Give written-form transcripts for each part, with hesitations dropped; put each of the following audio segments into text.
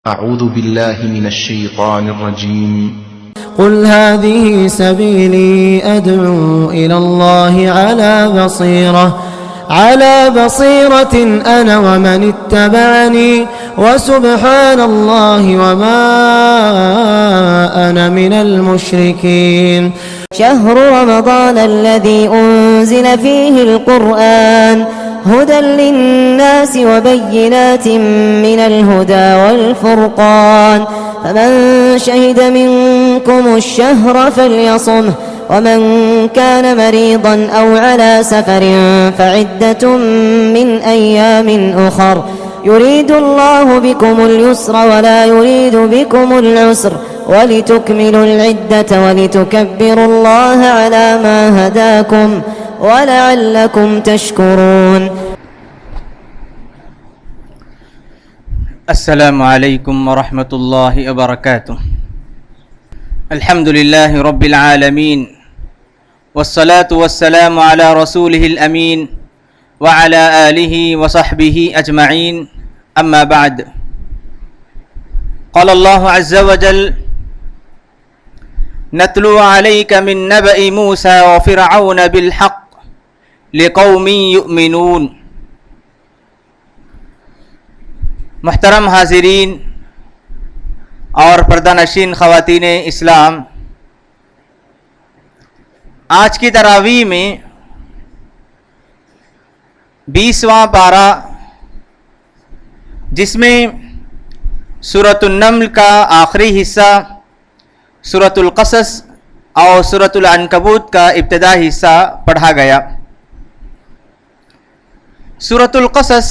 أعوذ بالله من الشيطان الرجيم. قل هذه سبيلي أدعو إلى الله على بصيرة أنا ومن اتبعني وسبحان الله وما أنا من المشركين. شهر رمضان الذي أنزل فيه القرآن هدى للناس وبينات من الهدى والفرقان فمن شهد منكم الشهر فليصمه ومن كان مريضا أو على سفر فعدة من أيام أخر يريد الله بكم اليسر ولا يريد بكم العسر ولتكملوا العدة ولتكبروا الله على ما هداكم ولعلكم تشكرون. السلام علیکم ورحمۃ اللہ وبرکاتہ. الحمد للہ رب العالمین والصلاة والسلام على رسوله الامین وعلى آلہ وصحبہ اجمعین. اما بعد. قال اللہ عز وجل نتلو علیک من نبأ موسى وفرعون بالحق لقوم یؤمنون. محترم حاضرین اور پردہ نشین خواتین اسلام، آج کی تراویح میں 20واں پارہ، جس میں سورۃ النمل کا آخری حصہ، سورۃ القصص اور سورۃ العنکبوت کا ابتدائی حصہ پڑھا گیا. سورۃ القصص،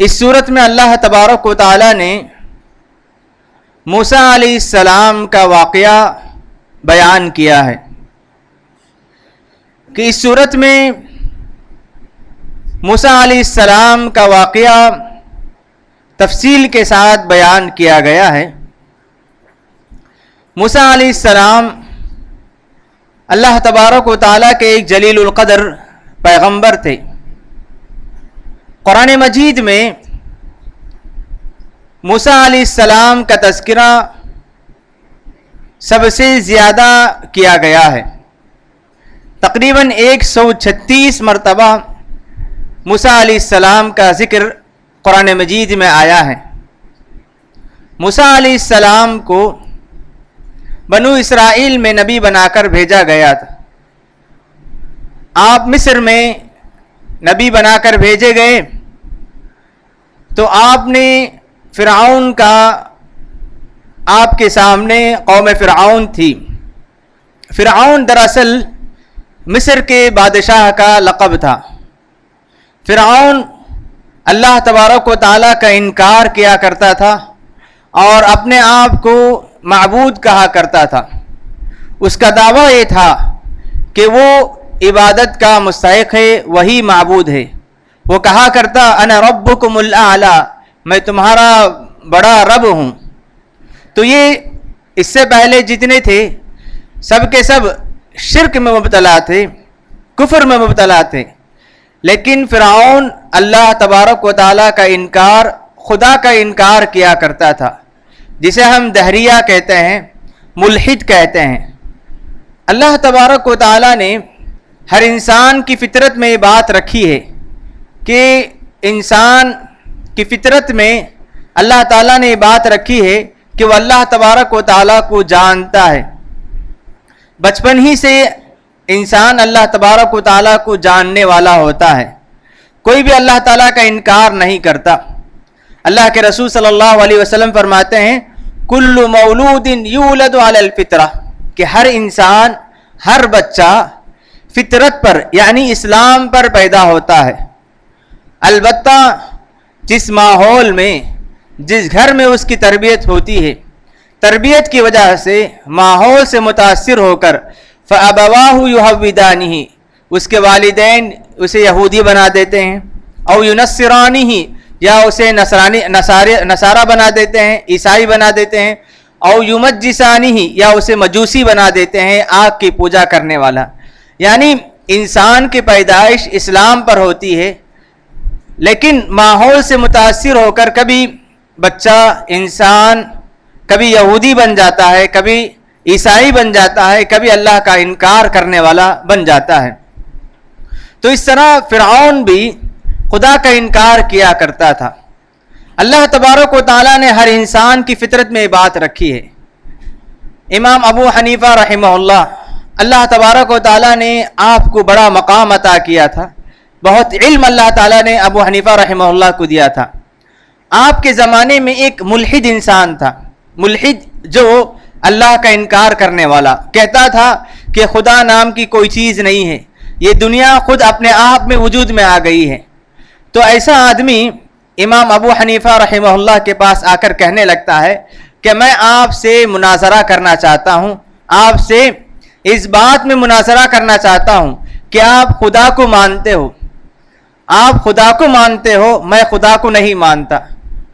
اس صورت میں اللہ تبارک و تعالی نے موسیٰ علیہ السلام کا واقعہ بیان کیا ہے کہ اس صورت میں موسیٰ علیہ السلام کا واقعہ تفصیل کے ساتھ بیان کیا گیا ہے. موسیٰ علیہ السلام اللہ تبارک و تعالی کے ایک جلیل القدر پیغمبر تھے. قرآن مجید میں موسیٰ علیہ السلام کا تذکرہ سب سے زیادہ کیا گیا ہے. تقریباً 136 مرتبہ موسیٰ علیہ السلام کا ذکر قرآن مجید میں آیا ہے. موسیٰ علیہ السلام کو بنو اسرائیل میں نبی بنا کر بھیجا گیا تھا. آپ مصر میں نبی بنا کر بھیجے گئے تو آپ نے فرعون کا، آپ کے سامنے قوم فرعون تھی. فرعون دراصل مصر کے بادشاہ کا لقب تھا. فرعون اللہ تبارک و تعالیٰ کا انکار کیا کرتا تھا اور اپنے آپ کو معبود کہا کرتا تھا. اس کا دعویٰ یہ تھا کہ وہ عبادت کا مستحق ہے، وہی معبود ہے. وہ کہا کرتا انا ربکم الاعلی، میں تمہارا بڑا رب ہوں. تو یہ اس سے پہلے جتنے تھے سب کے سب شرک میں مبتلا تھے، کفر میں مبتلا تھے. لیکن فرعون اللہ تبارک و تعالیٰ کا انکار، خدا کا انکار کیا کرتا تھا، جسے ہم دہریہ کہتے ہیں، ملحد کہتے ہیں. اللہ تبارک و تعالیٰ نے ہر انسان کی فطرت میں یہ بات رکھی ہے کہ انسان کی فطرت میں اللہ تعالیٰ نے یہ بات رکھی ہے کہ وہ اللہ تبارک و تعالیٰ کو جانتا ہے. بچپن ہی سے انسان اللہ تبارک و تعالیٰ کو جاننے والا ہوتا ہے. کوئی بھی اللہ تعالیٰ کا انکار نہیں کرتا. اللہ کے رسول صلی اللہ علیہ وسلم فرماتے ہیں کل مولود یولد علی الفطرہ، کہ ہر انسان، ہر بچہ فطرت پر یعنی اسلام پر پیدا ہوتا ہے. البتہ جس ماحول میں، جس گھر میں اس کی تربیت ہوتی ہے، تربیت کی وجہ سے، ماحول سے متاثر ہو کر فَأَبَوَاهُ يُحَوِّدَانِهِ، اس کے والدین اسے یہودی بنا دیتے ہیں، او يُنَصِّرَانِهِ، یا اسے نصارہ بنا دیتے ہیں، عیسائی بنا دیتے ہیں، او يُمَجِّسَانِهِ، یا اسے مجوسی بنا دیتے ہیں، آگ کی پوجا کرنے والا. یعنی انسان کی پیدائش اسلام پر ہوتی ہے، لیکن ماحول سے متاثر ہو کر کبھی بچہ انسان کبھی یہودی بن جاتا ہے، کبھی عیسائی بن جاتا ہے، کبھی اللہ کا انکار کرنے والا بن جاتا ہے۔ تو اس طرح فرعون بھی خدا کا انکار کیا کرتا تھا۔ اللہ تبارک و تعالیٰ نے ہر انسان کی فطرت میں یہ بات رکھی ہے۔ امام ابو حنیفہ رحمہ اللہ تبارک و تعالیٰ نے آپ کو بڑا مقام عطا کیا تھا، بہت علم اللہ تعالیٰ نے ابو حنیفہ رحمہ اللہ کو دیا تھا۔ آپ کے زمانے میں ایک ملحد انسان تھا، ملحد جو اللہ کا انکار کرنے والا، کہتا تھا کہ خدا نام کی کوئی چیز نہیں ہے، یہ دنیا خود اپنے آپ میں وجود میں آ گئی ہے۔ تو ایسا آدمی امام ابو حنیفہ رحمہ اللہ کے پاس آ کر کہنے لگتا ہے کہ میں آپ سے مناظرہ کرنا چاہتا ہوں، آپ سے اس بات میں مناظرہ کرنا چاہتا ہوں کہ آپ خدا کو مانتے ہو، آپ خدا کو مانتے ہو، میں خدا کو نہیں مانتا،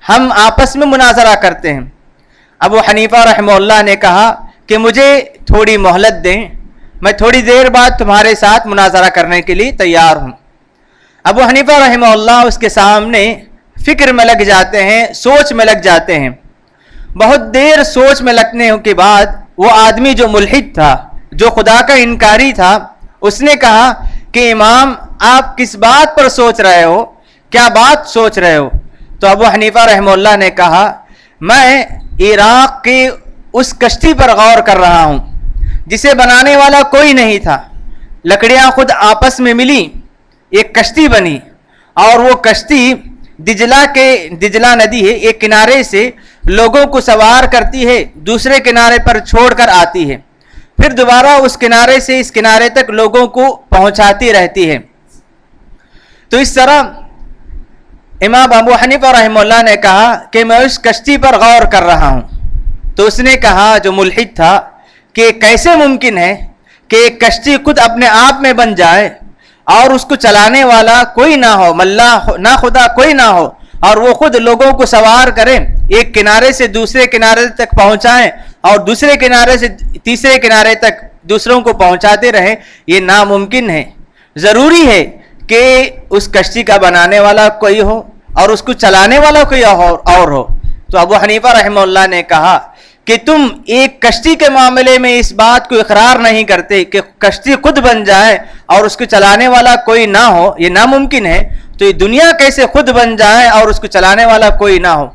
ہم آپس میں مناظرہ کرتے ہیں۔ ابو حنیفہ رحمہ اللہ نے کہا کہ مجھے تھوڑی مہلت دیں، میں تھوڑی دیر بعد تمہارے ساتھ مناظرہ کرنے کے لیے تیار ہوں۔ ابو حنیفہ رحمہ اللہ اس کے سامنے فکر میں لگ جاتے ہیں، سوچ میں لگ جاتے ہیں۔ بہت دیر سوچ میں لگنے کے بعد وہ آدمی جو ملحد تھا، جو خدا کا انکاری تھا، اس نے کہا کہ امام آپ کس بات پر سوچ رہے ہو، کیا بات سوچ رہے ہو؟ تو ابو حنیفہ رحمہ اللہ نے کہا میں عراق کی اس کشتی پر غور کر رہا ہوں جسے بنانے والا کوئی نہیں تھا، لکڑیاں خود آپس میں ملی، ایک کشتی بنی، اور وہ کشتی دجلہ ندی ہے، ایک کنارے سے لوگوں کو سوار کرتی ہے، دوسرے کنارے پر چھوڑ کر آتی ہے، پھر دوبارہ اس کنارے سے اس کنارے تک لوگوں کو پہنچاتی رہتی ہے۔ تو اس طرح امام ابو حنیفہ رحمہ اللہ نے کہا کہ میں اس کشتی پر غور کر رہا ہوں۔ تو اس نے کہا جو ملحد تھا کہ کیسے ممکن ہے کہ ایک کشتی خود اپنے آپ میں بن جائے اور اس کو چلانے والا کوئی نہ ہو، ملاح نہ خدا کوئی نہ ہو، اور وہ خود لوگوں کو سوار کریں، ایک کنارے سے دوسرے کنارے تک پہنچائیں اور دوسرے کنارے سے تیسرے کنارے تک دوسروں کو پہنچاتے رہیں، یہ ناممکن ہے۔ ضروری ہے کہ اس کشتی کا بنانے والا کوئی ہو اور اس کو چلانے والا کوئی اور ہو۔ تو ابو حنیفہ رحمہ اللہ نے کہا کہ تم ایک کشتی کے معاملے میں اس بات کو اقرار نہیں کرتے کہ کشتی خود بن جائے اور اس کو چلانے والا کوئی نہ ہو، یہ ناممکن ہے، تو یہ دنیا کیسے خود بن جائے اور اس کو چلانے والا کوئی نہ ہو؟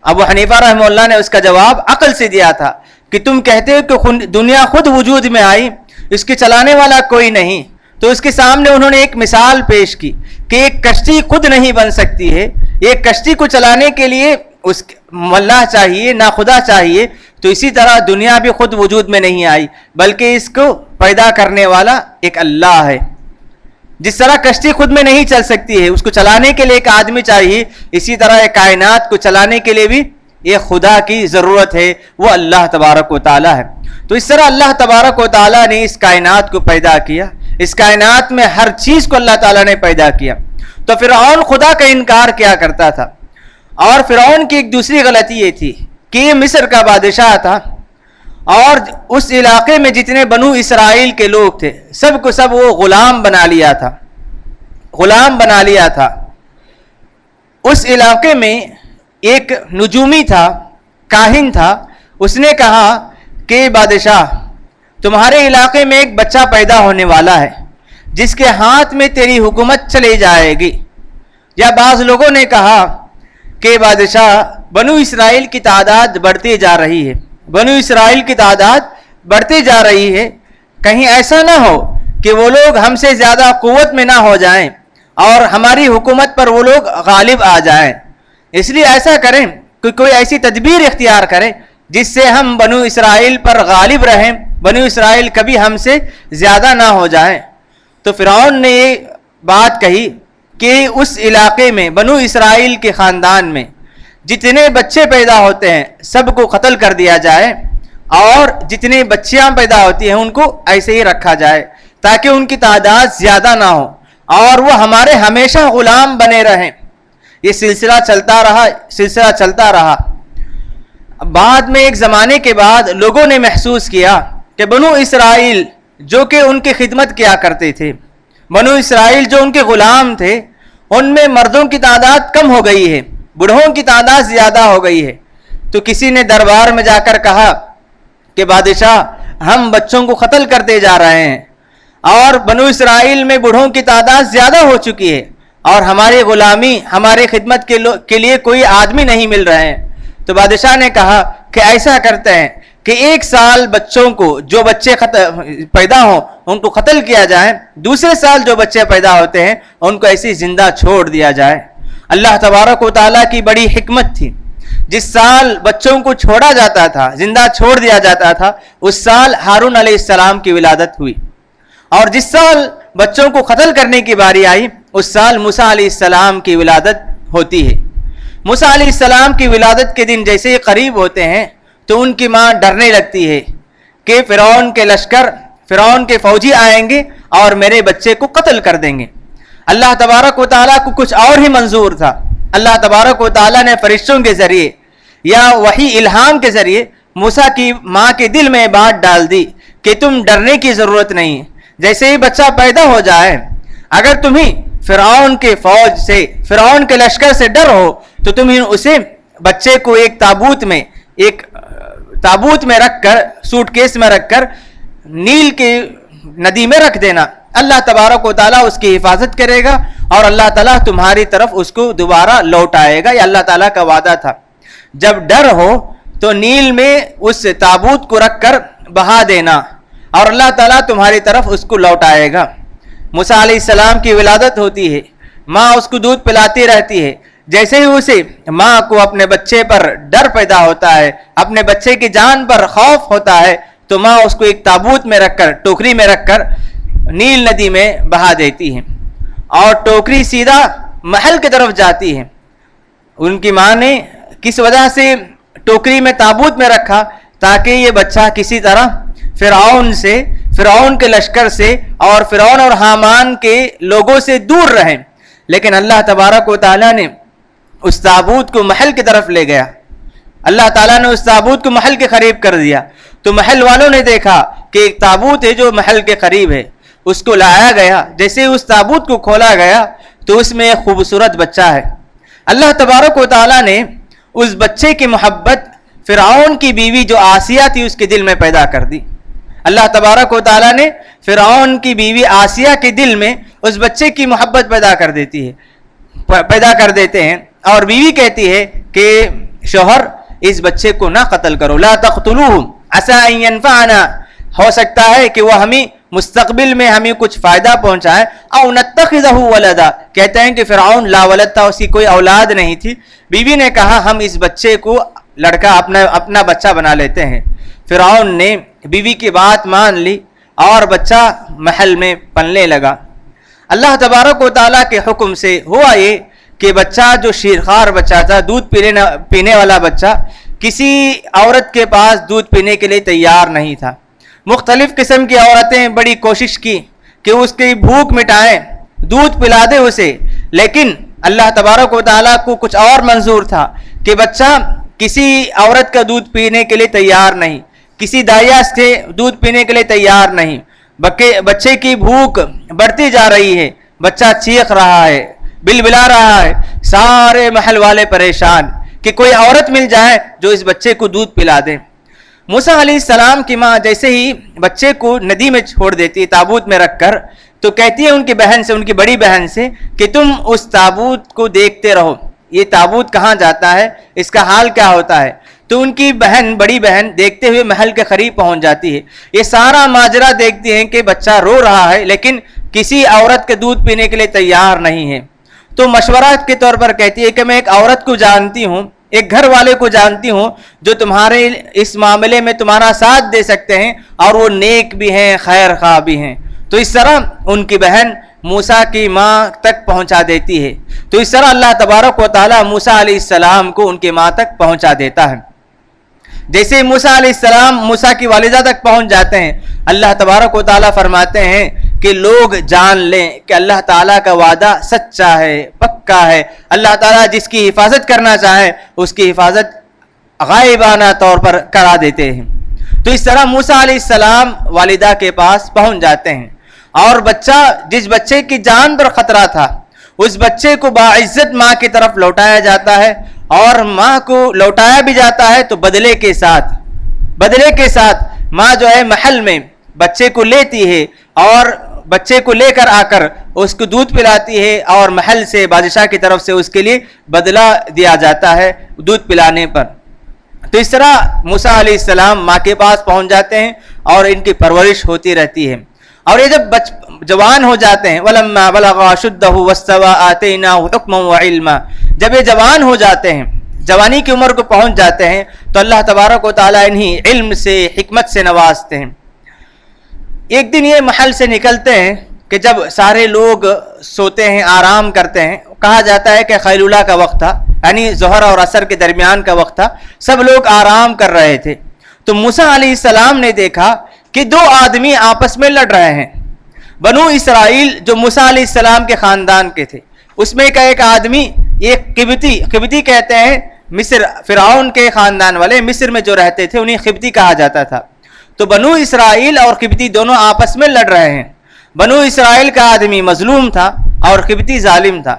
ابو حنیفہ رحمہ اللہ نے اس کا جواب عقل سے دیا تھا کہ تم کہتے ہو کہ دنیا خود وجود میں آئی، اس کے چلانے والا کوئی نہیں۔ تو اس کے سامنے انہوں نے ایک مثال پیش کی کہ ایک کشتی خود نہیں بن سکتی ہے، ایک کشتی کو چلانے کے لیے اس ملاح چاہیے، نہ خدا چاہیے، تو اسی طرح دنیا بھی خود وجود میں نہیں آئی بلکہ اس کو پیدا کرنے والا ایک اللہ ہے۔ جس طرح کشتی خود میں نہیں چل سکتی ہے، اس کو چلانے کے لیے ایک آدمی چاہیے، اسی طرح ایک کائنات کو چلانے کے لیے بھی ایک خدا کی ضرورت ہے، وہ اللہ تبارک و تعالی ہے۔ تو اس طرح اللہ تبارک و تعالی نے اس کائنات کو پیدا کیا، اس کائنات میں ہر چیز کو اللہ تعالیٰ نے پیدا کیا۔ تو فرعون خدا کا انکار کیا کرتا تھا، اور فرعون کی ایک دوسری غلطی یہ تھی کہ یہ مصر کا بادشاہ تھا، اور اس علاقے میں جتنے بنو اسرائیل کے لوگ تھے سب کو سب وہ غلام بنا لیا تھا۔ اس علاقے میں ایک نجومی تھا، کاہن تھا، اس نے کہا کہ بادشاہ تمہارے علاقے میں ایک بچہ پیدا ہونے والا ہے جس کے ہاتھ میں تیری حکومت چلی جائے گی۔ یا بعض لوگوں نے کہا کہ بادشاہ بنو اسرائیل کی تعداد بڑھتی جا رہی ہے، بنو اسرائیل کی تعداد بڑھتی جا رہی ہے، کہیں ایسا نہ ہو کہ وہ لوگ ہم سے زیادہ قوت میں نہ ہو جائیں اور ہماری حکومت پر وہ لوگ غالب آ جائیں، اس لیے ایسا کریں کہ کوئی ایسی تدبیر اختیار کریں جس سے ہم بنو اسرائیل پر غالب رہیں، بنو اسرائیل کبھی ہم سے زیادہ نہ ہو جائیں۔ تو فرعون نے یہ بات کہی کہ اس علاقے میں بنو اسرائیل کے خاندان میں جتنے بچے پیدا ہوتے ہیں سب کو قتل کر دیا جائے، اور جتنے بچیاں پیدا ہوتی ہیں ان کو ایسے ہی رکھا جائے تاکہ ان کی تعداد زیادہ نہ ہو اور وہ ہمارے ہمیشہ غلام بنے رہیں۔ یہ سلسلہ چلتا رہا۔ بعد میں ایک زمانے کے بعد لوگوں نے محسوس کیا کہ بنو اسرائیل جو کہ ان کی خدمت کیا کرتے تھے، بنو اسرائیل جو ان کے غلام تھے، ان میں مردوں کی تعداد کم ہو گئی ہے بوڑھوں کی تعداد زیادہ ہو گئی ہے. تو کسی نے دربار میں جا کر کہا کہ بادشاہ ہم بچوں کو قتل کرتے جا رہے ہیں اور بنو اسرائیل میں بوڑھوں کی تعداد زیادہ ہو چکی ہے اور ہماری غلامی ہماری خدمت کے لیے کوئی آدمی نہیں مل رہے ہیں. تو بادشاہ نے کہا کہ ایسا کرتے ہیں کہ 1 سال بچوں کو جو بچے پیدا ہوں ان کو قتل کیا جائے, دوسرے سال جو بچے پیدا ہوتے ہیں ان کو ایسی زندہ چھوڑ دیا جائے. اللہ تبارک و تعالیٰ کی بڑی حکمت تھی. جس سال بچوں کو چھوڑا جاتا تھا, زندہ چھوڑ دیا جاتا تھا, اس سال ہارون علیہ السلام کی ولادت ہوئی. اور جس سال بچوں کو قتل کرنے کی باری آئی اس سال موسیٰ علیہ السلام کی ولادت ہوتی ہے. موسیٰ علیہ السلام کی ولادت کے دن جیسے ہی قریب ہوتے ہیں تو ان کی ماں ڈرنے لگتی ہے کہ فرعون کے لشکر, فرعون کے فوجی آئیں گے اور میرے بچے کو قتل کر دیں گے. اللہ تبارک و تعالیٰ کو کچھ اور ہی منظور تھا. اللہ تبارک و تعالیٰ نے فرشتوں کے ذریعے یا وحی الہام کے ذریعے موسیٰ کی ماں کے دل میں بات ڈال دی کہ تم ڈرنے کی ضرورت نہیں ہے. جیسے ہی بچہ پیدا ہو جائے, اگر تمہیں فرعون کے فوج سے, فرعون کے لشکر سے ڈر ہو تو تمہیں اسے بچے کو ایک تابوت میں رکھ کر, سوٹ کیس میں رکھ کر نیل کی ندی میں رکھ دینا. اللہ تبارک و تعالیٰ اس کی حفاظت کرے گا اور اللہ تعالیٰ تمہاری طرف اس کو دوبارہ لوٹ آئے گا. یہ اللہ تعالیٰ کا وعدہ تھا. جب ڈر ہو تو نیل میں اس تابوت کو رکھ کر بہا دینا اور اللہ تعالیٰ تمہاری طرف اس کو لوٹ آئے گا. موسیٰ علیہ السلام کی ولادت ہوتی ہے, ماں اس کو دودھ پلاتی رہتی ہے. جیسے ہی اسے ماں کو اپنے بچے پر ڈر پیدا ہوتا ہے, اپنے بچے کی جان پر خوف ہوتا ہے, تو ماں اس کو ایک تابوت میں رکھ کر, ٹوکری میں رکھ کر نیل ندی میں بہا دیتی ہے اور ٹوکری سیدھا محل کی طرف جاتی ہے. ان کی ماں نے کس وجہ سے ٹوکری میں تابوت میں رکھا؟ تاکہ یہ بچہ کسی طرح فرعون سے, فرعون کے لشکر سے اور فرعون اور حامان کے لوگوں سے دور رہیں. لیکن اللہ تبارک و تعالیٰ نے اس تابوت کو محل کی طرف لے گیا. اللہ تعالیٰ نے اس تابوت کو محل کے قریب کر دیا. تو محل والوں نے دیکھا کہ ایک تابوت ہے جو محل کے قریب ہے, اس کو لایا گیا. جیسے اس تابوت کو کھولا گیا تو اس میں ایک خوبصورت بچہ ہے. اللہ تبارک و تعالیٰ نے اس بچے کی محبت فرعون کی بیوی جو آسیہ تھی اس کے دل میں پیدا کر دی. اللہ تبارک و تعالیٰ نے فرعون کی بیوی آسیہ کے دل میں اس بچے کی محبت پیدا کر دیتے ہیں اور بیوی کہتی ہے کہ شوہر اس بچے کو نہ قتل کرو, لا تقتلوہ عسى ان ينفعنا, ہو سکتا ہے کہ وہ ہمیں مستقبل میں ہمیں کچھ فائدہ پہنچائے. او نتخذہ ولدا, کہتے ہیں کہ فرعون لا ولد تھا, اس کی کوئی اولاد نہیں تھی. بیوی نے کہا ہم اس بچے کو لڑکا اپنا بچہ بنا لیتے ہیں. فرعون نے بیوی کی بات مان لی اور بچہ محل میں پلنے لگا. اللہ تبارک و تعالیٰ کے حکم سے ہوا یہ کہ بچہ جو شیرخوار بچہ تھا, دودھ پینے والا بچہ, کسی عورت کے پاس دودھ پینے کے لیے تیار نہیں تھا. مختلف قسم کی عورتیں بڑی کوشش کی کہ اس کی بھوک مٹائیں, دودھ پلا دے اسے, لیکن اللہ تبارک و تعالیٰ کو کچھ اور منظور تھا کہ بچہ کسی عورت کا دودھ پینے کے لیے تیار نہیں, کسی دائیا سے دودھ پینے کے لیے تیار نہیں. بچے کی بھوک بڑھتی جا رہی ہے, بچہ چیخ رہا ہے, بلبلا رہا ہے. سارے محل والے پریشان کہ کوئی عورت مل جائے جو اس بچے کو دودھ پلا دے. موسیٰ علیہ السلام کی ماں جیسے ہی بچے کو ندی میں چھوڑ دیتی تابوت میں رکھ کر, تو کہتی ہے ان کی بہن سے, ان کی بڑی بہن سے کہ تم اس تابوت کو دیکھتے رہو, یہ تابوت کہاں جاتا ہے, اس کا حال کیا ہوتا ہے. تو ان کی بہن, بڑی بہن دیکھتے ہوئے محل کے قریب پہنچ جاتی ہے. یہ سارا ماجرا دیکھتی ہیں کہ بچہ رو رہا ہے لیکن کسی عورت کے دودھ پینے کے لیے تیار نہیں ہے. تو مشورہ کے طور پر کہتی ہے کہ میں ایک عورت کو جانتی ہوں, ایک گھر والے کو جانتی ہوں جو تمہارے اس معاملے میں تمہارا ساتھ دے سکتے ہیں اور وہ نیک بھی ہیں, خیر خواہ بھی ہیں. تو اس طرح ان کی بہن موسیٰ کی ماں تک پہنچا دیتی ہے. تو اس طرح اللہ تبارک و تعالیٰ موسیٰ علیہ السلام کو ان کی ماں تک پہنچا دیتا ہے. جیسے موسیٰ علیہ السلام موسیٰ کی والدہ تک پہنچ جاتے ہیں, اللہ تبارک و تعالیٰ فرماتے ہیں کہ لوگ جان لیں کہ اللہ تعالیٰ کا وعدہ سچا ہے, پکا ہے. اللہ تعالیٰ جس کی حفاظت کرنا چاہے اس کی حفاظت غائبانہ طور پر کرا دیتے ہیں. تو اس طرح موسیٰ علیہ السلام والدہ کے پاس پہنچ جاتے ہیں اور بچہ, جس بچے کی جان پر خطرہ تھا, اس بچے کو باعزت ماں کی طرف لوٹایا جاتا ہے، اور ماں کو لوٹایا بھی جاتا ہے تو بدلے کے ساتھ ماں جو ہے محل میں بچے کو لیتی ہے اور بچے کو لے کر آ کر اس کو دودھ پلاتی ہے، اور محل سے بادشاہ کی طرف سے اس کے لیے بدلہ دیا جاتا ہے دودھ پلانے پر۔ تو اس طرح موسیٰ علیہ السلام ماں کے پاس پہنچ جاتے ہیں اور ان کی پرورش ہوتی رہتی ہے، اور یہ جب جوان ہو جاتے ہیں، وَلَمَّا بَلَغَ أَشُدَّهُ وَاسْتَوَىٰ آتَيْنَاهُ حُكْمًا وَعِلْمًا، جب یہ جوان ہو جاتے ہیں، جوانی کی عمر کو پہنچ جاتے ہیں، تو اللہ تبارک و تعالیٰ انہیں علم سے، حکمت سے نوازتے ہیں۔ ایک دن یہ محل سے نکلتے ہیں کہ جب سارے لوگ سوتے ہیں، آرام کرتے ہیں، کہا جاتا ہے کہ خیلولہ کا وقت تھا، یعنی ظہر اور عصر کے درمیان کا وقت تھا، سب لوگ آرام کر رہے تھے۔ تو موسیٰ علیہ السلام نے دیکھا کہ دو آدمی آپس میں لڑ رہے ہیں۔ بنو اسرائیل جو موسیٰ علیہ السلام کے خاندان کے تھے، اس میں کا ایک آدمی، ایک قبطی کہتے ہیں، مصر، فرعون کے خاندان والے مصر میں جو رہتے تھے انہیں قبطی کہا جاتا تھا۔ تو بنو اسرائیل اور قبطی دونوں آپس میں لڑ رہے ہیں۔ بنو اسرائیل کا آدمی مظلوم تھا اور قبطی ظالم تھا۔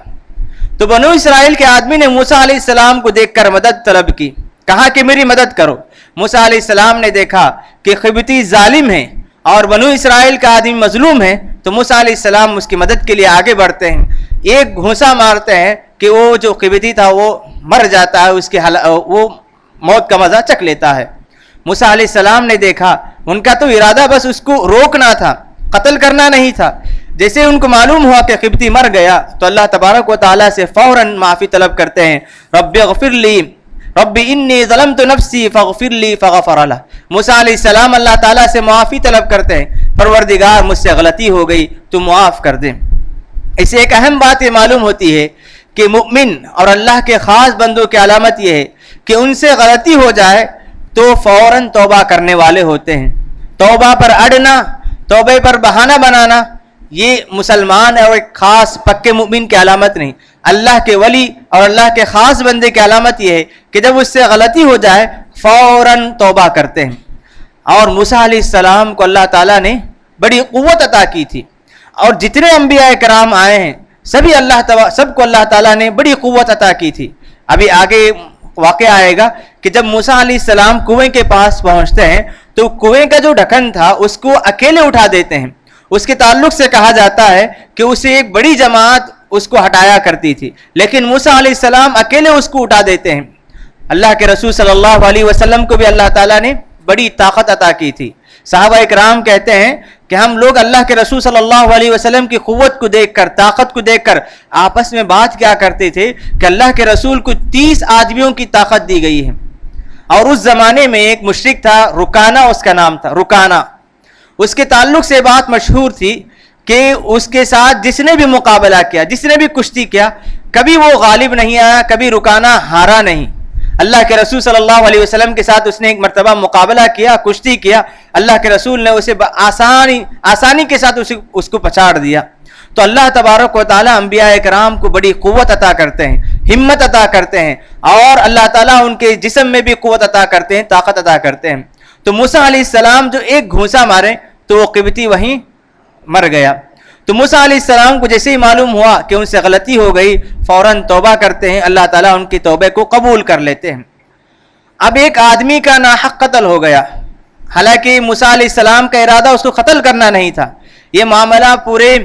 تو بنو اسرائیل کے آدمی نے موسیٰ علیہ السلام کو دیکھ کر مدد طلب کی، کہا کہ میری مدد کرو۔ موسیٰ علیہ السلام نے دیکھا کہ قبطی ظالم ہے اور بنو اسرائیل کا آدمی مظلوم ہے، تو موسیٰ علیہ السلام اس کی مدد کے لیے آگے بڑھتے ہیں، ایک گھونسا مارتے ہیں کہ وہ جو قبطی تھا وہ مر جاتا ہے، اس کی وہ موت کا مزہ چکھ لیتا ہے۔ موسیٰ علیہ السلام نے دیکھا ان کا تو ارادہ بس اس کو روکنا تھا، قتل کرنا نہیں تھا۔ جیسے ان کو معلوم ہوا کہ قبطی مر گیا تو اللہ تبارک و تعالیٰ سے فوراً معافی طلب کرتے ہیں، رب اغفر لی رب انی ظلمت نفسی فاغفر لی فغفر لہ۔ موسیٰ علیہ السلام اللہ تعالیٰ سے معافی طلب کرتے ہیں، پروردگار مجھ سے غلطی ہو گئی تو معاف کر دیں۔ اس سے ایک اہم بات یہ معلوم ہوتی ہے کہ مؤمن اور اللہ کے خاص بندوں کی علامت یہ ہے کہ ان سے غلطی ہو جائے تو فوراً توبہ کرنے والے ہوتے ہیں۔ توبہ پر اڑنا، توبہ پر بہانہ بنانا، یہ مسلمان اور ایک خاص پکے مومن کی علامت نہیں۔ اللہ کے ولی اور اللہ کے خاص بندے کی علامت یہ ہے کہ جب اس سے غلطی ہو جائے فوراً توبہ کرتے ہیں۔ اور موسیٰ علیہ السلام کو اللہ تعالیٰ نے بڑی قوت عطا کی تھی، اور جتنے انبیاء کرام آئے ہیں سب کو اللہ تعالیٰ نے بڑی قوت عطا کی تھی۔ ابھی آگے واقعہ آئے گا کہ جب موسیٰ علیہ السلام کنویں کے پاس پہنچتے ہیں تو کنویں کا جو ڈھکن تھا اس کو اکیلے اٹھا دیتے ہیں۔ اس کے تعلق سے کہا جاتا ہے کہ اسے ایک بڑی جماعت اس کو ہٹایا کرتی تھی، لیکن موسیٰ علیہ السلام اکیلے اس کو اٹھا دیتے ہیں۔ اللہ کے رسول صلی اللہ علیہ وسلم کو بھی اللہ تعالیٰ نے بڑی طاقت عطا کی تھی۔ صحابہ اکرام کہتے ہیں کہ ہم لوگ اللہ کے رسول صلی اللہ علیہ وسلم کی قوت کو دیکھ کر، طاقت کو دیکھ کر آپس میں بات کیا کرتے تھے کہ اللہ کے رسول کو 30 آدمیوں کی طاقت دی گئی ہے۔ اور اس زمانے میں ایک مشرک تھا، رکانہ اس کا نام تھا، رکانہ۔ اس کے تعلق سے بات مشہور تھی کہ اس کے ساتھ جس نے بھی مقابلہ کیا، جس نے بھی کشتی کیا، کبھی وہ غالب نہیں آیا، کبھی رکانہ ہارا نہیں۔ اللہ کے رسول صلی اللہ علیہ وسلم کے ساتھ اس نے ایک مرتبہ مقابلہ کیا، کشتی کیا، اللہ کے رسول نے اسے آسانی کے ساتھ اس کو پچاڑ دیا۔ تو اللہ تبارک و تعالیٰ انبیاء کرام کو بڑی قوت عطا کرتے ہیں، ہمت عطا کرتے ہیں، اور اللہ تعالیٰ ان کے جسم میں بھی قوت عطا کرتے ہیں، طاقت عطا کرتے ہیں۔ تو موسیٰ علیہ السلام جو ایک گھونسا مارے تو وہ قبطی وہیں مر گیا۔ تو موسیٰ علیہ السلام کو جیسے ہی معلوم ہوا کہ ان سے غلطی ہو گئی فوراً توبہ کرتے ہیں، اللہ تعالیٰ ان کی توبے کو قبول کر لیتے ہیں۔ اب ایک آدمی کا ناحق قتل ہو گیا، حالانکہ موسیٰ علیہ السلام کا ارادہ اس کو قتل کرنا نہیں تھا۔ یہ معاملہ پورے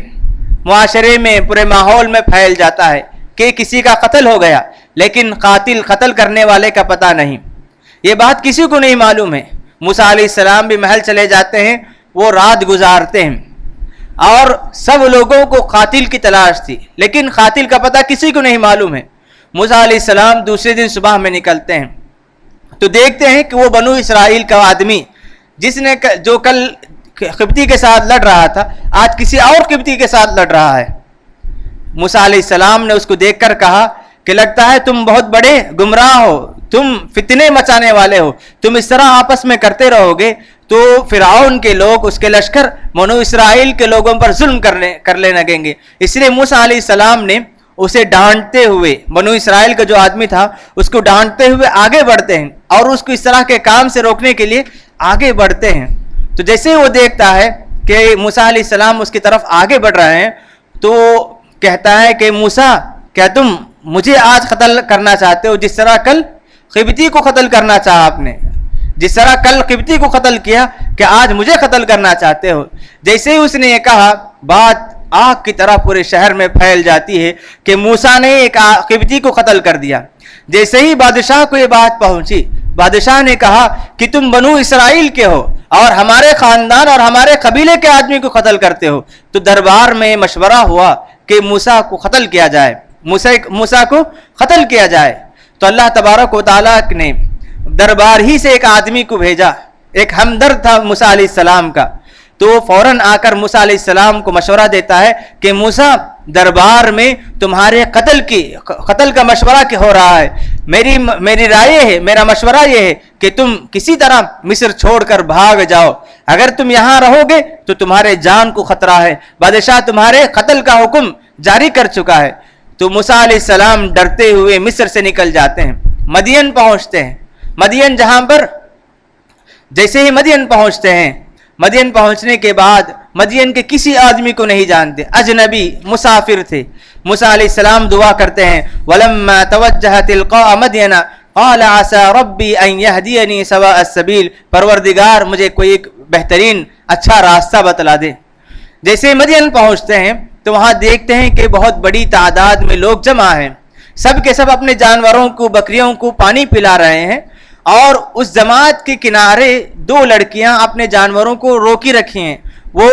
معاشرے میں، پورے ماحول میں پھیل جاتا ہے کہ کسی کا قتل ہو گیا، لیکن قتل کرنے والے کا پتہ نہیں، یہ بات کسی کو نہیں معلوم ہے۔ موسیٰ علیہ السلام بھی محل چلے جاتے ہیں، وہ رات گزارتے ہیں، اور سب لوگوں کو قاتل کی تلاش تھی، لیکن قاتل کا پتہ کسی کو نہیں معلوم ہے۔ موسیٰ علیہ السلام دوسرے دن صبح میں نکلتے ہیں تو دیکھتے ہیں کہ وہ بنو اسرائیل کا آدمی جو کل قبطی کے ساتھ لڑ رہا تھا، آج کسی اور قبطی کے ساتھ لڑ رہا ہے۔ موسیٰ علیہ السلام نے اس کو دیکھ کر کہا کہ لگتا ہے تم بہت بڑے گمراہ ہو، تم فتنے مچانے والے ہو، تم اس طرح آپس میں کرتے رہو گے تو فرعون کے لوگ، اس کے لشکر بنو اسرائیل کے لوگوں پر ظلم کرنے لگیں گے۔ اس لیے موسیٰ علیہ السلام نے اسے ڈانٹتے ہوئے، بنو اسرائیل کا جو آدمی تھا اس کو ڈانٹتے ہوئے آگے بڑھتے ہیں، اور اس کو اس طرح کے کام سے روکنے کے لیے آگے بڑھتے ہیں۔ تو جیسے وہ دیکھتا ہے کہ موسیٰ علیہ السلام اس کی طرف آگے بڑھ رہے ہیں تو کہتا ہے کہ موسیٰ کیا تم مجھے آج قتل کرنا چاہتے ہو جس طرح کل قبطی کو قتل کرنا چاہا آپ نے؟ جس طرح کل قبطی کو قتل کیا کہ آج مجھے قتل کرنا چاہتے ہو؟ جیسے ہی اس نے یہ کہا بات آگ کی طرح پورے شہر میں پھیل جاتی ہے کہ موسیٰ نے ایک قبطی کو قتل کر دیا۔ جیسے ہی بادشاہ کو یہ بات پہنچی، بادشاہ نے کہا کہ تم بنو اسرائیل کے ہو اور ہمارے خاندان اور ہمارے قبیلے کے آدمی کو قتل کرتے ہو۔ تو دربار میں مشورہ ہوا کہ موسیٰ کو قتل کیا جائے، موسیٰ کو قتل کیا جائے۔ تو اللہ تبارک و تعالیٰ نے دربار ہی سے ایک آدمی کو بھیجا، ایک ہمدرد تھا موسیٰ علیہ السلام کا، تو وہ فوراً آ کر موسیٰ علیہ السلام کو مشورہ دیتا ہے کہ موسیٰ دربار میں تمہارے قتل کا مشورہ کیا ہو رہا ہے، میری رائے ہے، میرا مشورہ یہ ہے کہ تم کسی طرح مصر چھوڑ کر بھاگ جاؤ، اگر تم یہاں رہو گے تو تمہارے جان کو خطرہ ہے، بادشاہ تمہارے قتل کا حکم جاری کر چکا ہے۔ تو موسیٰ علیہ السلام ڈرتے ہوئے مصر سے نکل جاتے ہیں، مدین پہنچتے ہیں۔ مدین جہاں پر جیسے ہی مدین پہنچتے ہیں، مدین پہنچنے کے بعد مدین کے کسی آدمی کو نہیں جانتے، اجنبی مسافر تھے۔ موسیٰ علیہ السلام دعا کرتے ہیں وَلَمَّا تَوَجَّهَ تِلْقَاءَ مَدْيَنَ قَالَ عَسَى رَبِّي أَن يَهْدِيَنِي سَوَاءَ السَّبِيلِ، پروردگار مجھے کوئی ایک بہترین اچھا راستہ بتلا دے۔ جیسے مدین پہنچتے ہیں تو وہاں دیکھتے ہیں کہ بہت بڑی تعداد میں لوگ جمع ہیں، سب کے سب اپنے جانوروں کو، بکریوں کو پانی پلا رہے ہیں، اور اس جماعت کے کنارے دو لڑکیاں اپنے جانوروں کو روکی رکھی ہیں، وہ